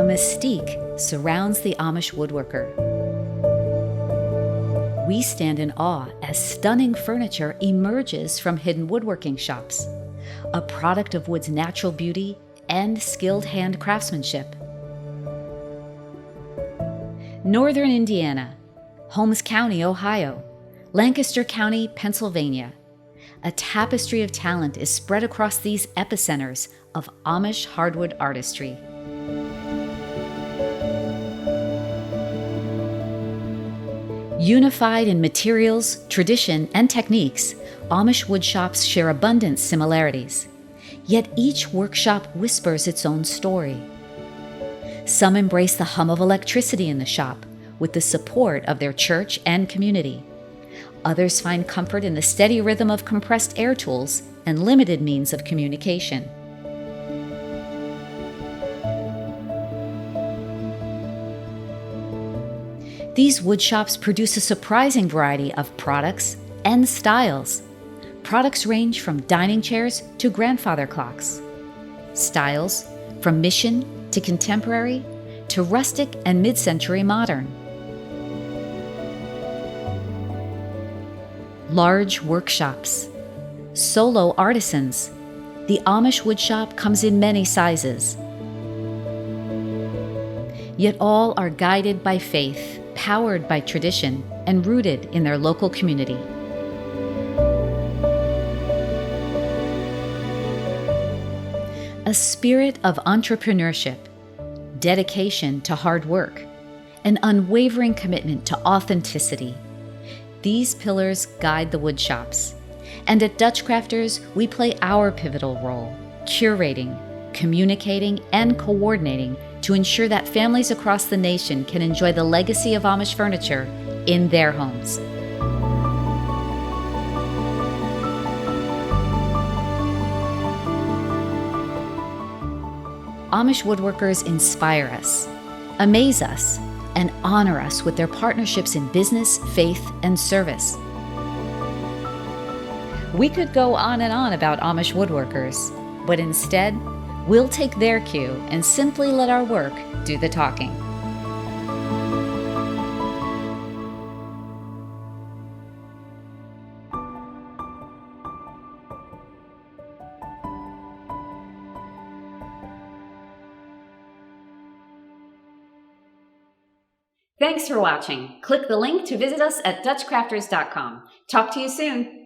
mystique surrounds the Amish woodworker. We stand in awe as stunning furniture emerges from hidden woodworking shops, a product of wood's natural beauty and skilled hand craftsmanship. Northern Indiana, Holmes County, Ohio, Lancaster County, Pennsylvania. A tapestry of talent is spread across these epicenters of Amish hardwood artistry. Unified in materials, tradition, and techniques, Amish woodshops share abundant similarities. Yet each workshop whispers its own story. Some embrace the hum of electricity in the shop with the support of their church and community. Others find comfort in the steady rhythm of compressed air tools and limited means of communication. These woodshops produce a surprising variety of products and styles. Products range from dining chairs to grandfather clocks. Styles from mission to contemporary to rustic and mid-century modern. Large workshops. Solo artisans. The Amish woodshop comes in many sizes. Yet all are guided by faith, powered by tradition, and rooted in their local community. A spirit of entrepreneurship, dedication to hard work, an unwavering commitment to authenticity. These pillars guide the woodshops. And at DutchCrafters, we play our pivotal role, curating, communicating, and coordinating to ensure that families across the nation can enjoy the legacy of Amish furniture in their homes. Amish woodworkers inspire us, amaze us, and honor us with their partnerships in business, faith, and service. We could go on and on about Amish woodworkers, but instead, we'll take their cue and simply let our work do the talking. Thanks for watching. Click the link to visit us at DutchCrafters.com. Talk to you soon.